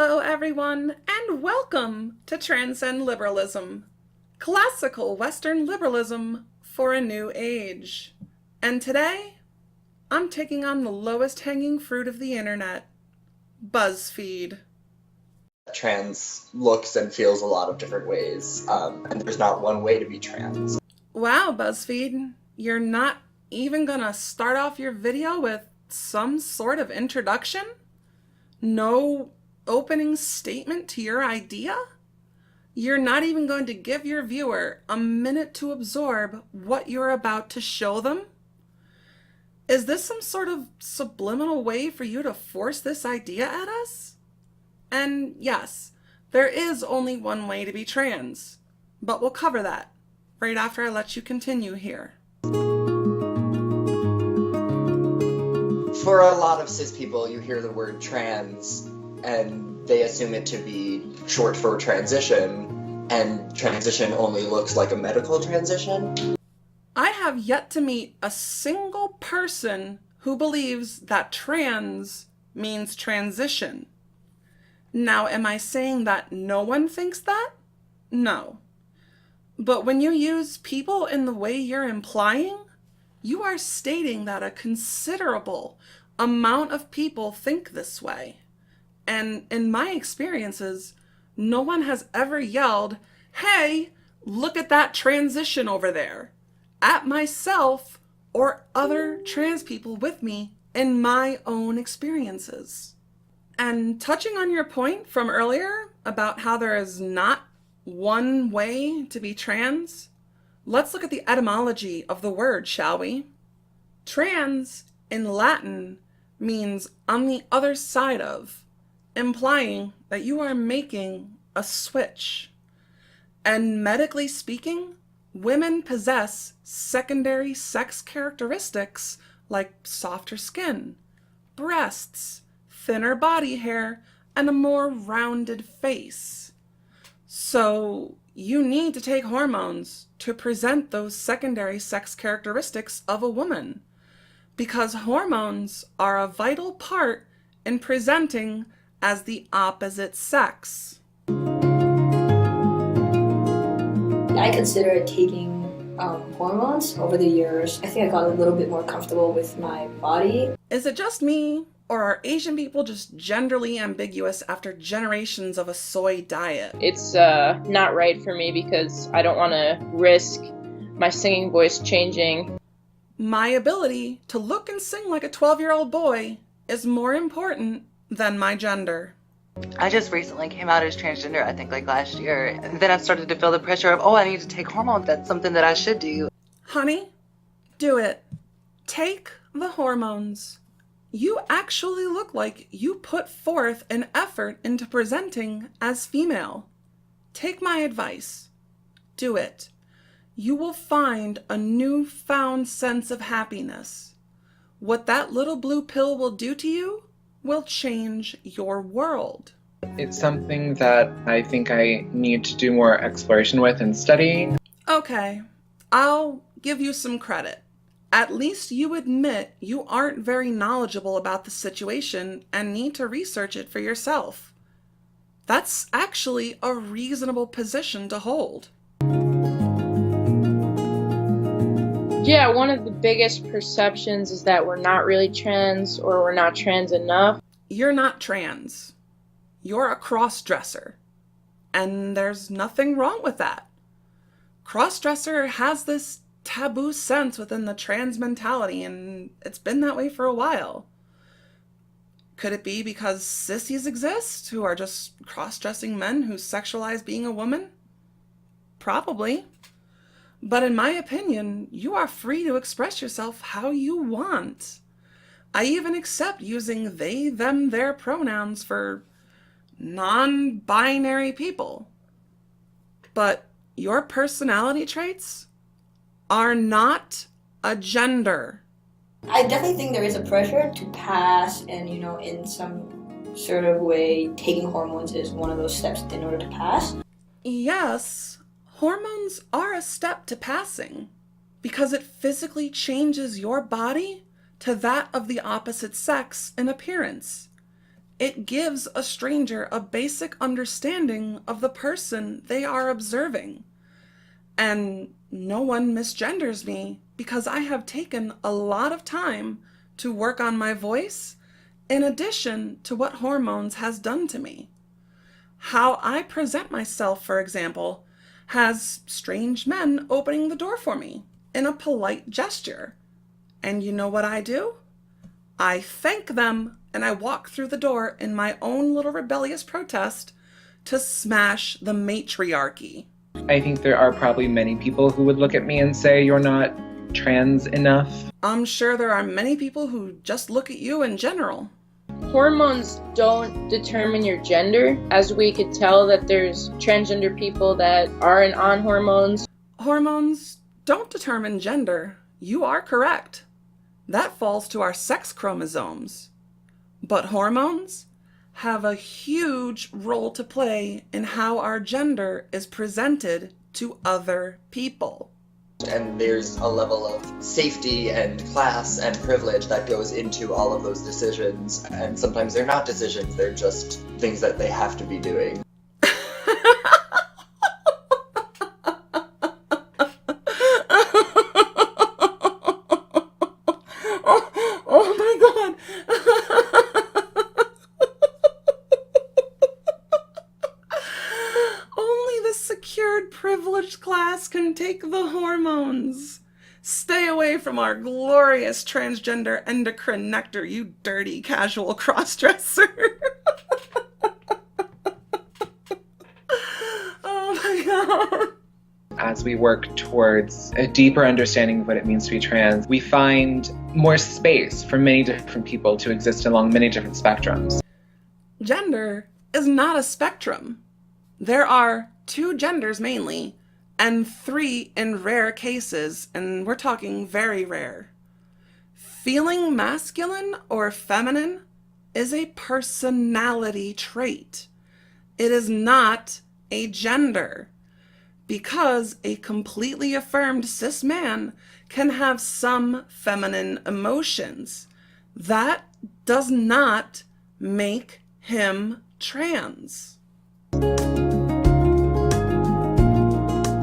Hello, everyone, and welcome to Transcend Liberalism, classical Western liberalism for a new age. And today, I'm taking on the lowest hanging fruit of the internet, Buzzfeed. Trans looks and feels a lot of different ways, and there's not one way to be trans. Wow, Buzzfeed, you're not even gonna start off your video with some sort of introduction? No opening statement to your idea? You're not even going to give your viewer a minute to absorb what you're about to show them? Is this some sort of subliminal way for you to force this idea at us? And yes, there is only one way to be trans, but we'll cover that right after I let you continue here. For a lot of cis people, you hear the word trans and they assume it to be short for transition, and transition only looks like a medical transition. I have yet to meet a single person who believes that trans means transition. Now, am I saying that no one thinks that? No. But when you use people in the way you're implying, you are stating that a considerable amount of people think this way. And in my experiences, no one has ever yelled, "Hey, look at that transition over there," at myself or other trans people with me in my own experiences. And touching on your point from earlier about how there is not one way to be trans, let's look at the etymology of the word, shall we? Trans in Latin means on the other side of, implying that you are making a switch. And medically speaking, women possess secondary sex characteristics like softer skin, breasts, thinner body hair, and a more rounded face. So you need to take hormones to present those secondary sex characteristics of a woman, because hormones are a vital part in presenting as the opposite sex. I consider taking hormones over the years. I think I got a little bit more comfortable with my body. Is it just me, or are Asian people just genderly ambiguous after generations of a soy diet? It's not right for me because I don't want to risk my singing voice changing. My ability to look and sing like a 12-year-old boy is more important than my gender. I just recently came out as transgender, I think like last year. And then I started to feel the pressure of, oh, I need to take hormones. That's something that I should do. Honey, do it. Take the hormones. You actually look like you put forth an effort into presenting as female. Take my advice. Do it. You will find a newfound sense of happiness. What that little blue pill will do to you will change your world. It's something that I think I need to do more exploration with and studying. Okay, I'll give you some credit. At least you admit you aren't very knowledgeable about the situation and need to research it for yourself. That's actually a reasonable position to hold. Yeah, one of the biggest perceptions is that we're not really trans or we're not trans enough. You're not trans. You're a cross-dresser. And there's nothing wrong with that. Cross-dresser has this taboo sense within the trans mentality, and it's been that way for a while. Could it be because sissies exist who are just cross-dressing men who sexualize being a woman? Probably. But in my opinion, you are free to express yourself how you want. I even accept using they, them, their pronouns for non-binary people. But your personality traits are not a gender. I definitely think there is a pressure to pass, and in some sort of way, taking hormones is one of those steps in order to pass. Yes, hormones are a step to passing because it physically changes your body to that of the opposite sex in appearance. It gives a stranger a basic understanding of the person they are observing. And no one misgenders me because I have taken a lot of time to work on my voice in addition to what hormones has done to me. How I present myself, for example, has strange men opening the door for me in a polite gesture. And you know what I do? I thank them and I walk through the door in my own little rebellious protest to smash the matriarchy. I think there are probably many people who would look at me and say, you're not trans enough. I'm sure there are many people who just look at you in general. Hormones don't determine your gender, as we could tell that there's transgender people that aren't on hormones. Hormones don't determine gender. You are correct. That falls to our sex chromosomes. But hormones have a huge role to play in how our gender is presented to other people. And there's a level of safety and class and privilege that goes into all of those decisions. And sometimes they're not decisions, they're just things that they have to be doing. Oh my God. Only the secured privileged class can take the hormones. Stay away from our glorious transgender endocrine nectar, you dirty casual crossdresser. Oh my God. As we work towards a deeper understanding of what it means to be trans, we find more space for many different people to exist along many different spectrums. Gender is not a spectrum. There are 2 genders mainly, and 3 in rare cases, and we're talking very rare. Feeling masculine or feminine is a personality trait. It is not a gender, because a completely affirmed cis man can have some feminine emotions. That does not make him trans.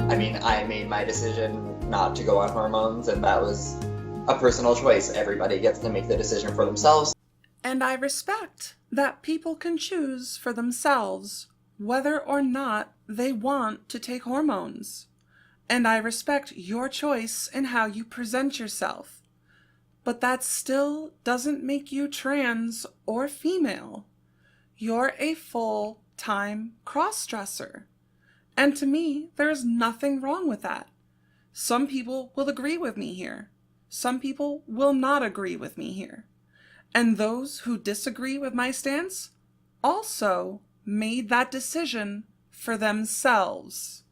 I mean, I made my decision not to go on hormones, and that was a personal choice. Everybody gets to make the decision for themselves. And I respect that people can choose for themselves whether or not they want to take hormones. And I respect your choice in how you present yourself. But that still doesn't make you trans or female. You're a full-time crossdresser. And to me, there's nothing wrong with that. Some people will agree with me here. Some people will not agree with me here. And those who disagree with my stance also made that decision for themselves.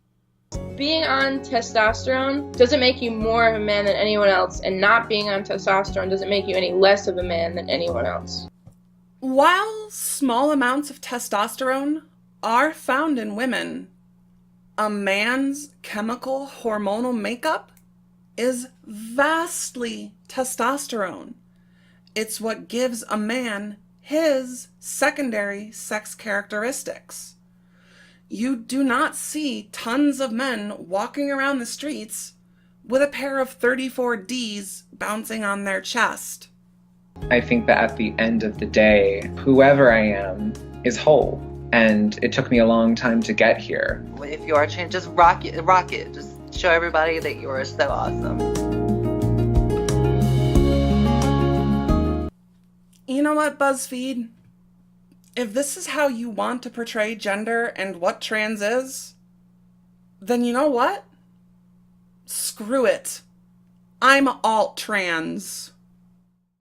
Being on testosterone doesn't make you more of a man than anyone else, and not being on testosterone doesn't make you any less of a man than anyone else. While small amounts of testosterone are found in women, a man's chemical hormonal makeup is vastly testosterone. It's what gives a man his secondary sex characteristics. You do not see tons of men walking around the streets with a pair of 34Ds bouncing on their chest. I think that at the end of the day, whoever I am is whole. And it took me a long time to get here. If you are trans, just rock it, rock it. Just show everybody that you are so awesome. You know what, Buzzfeed? If this is how you want to portray gender and what trans is, then you know what? Screw it. I'm alt trans.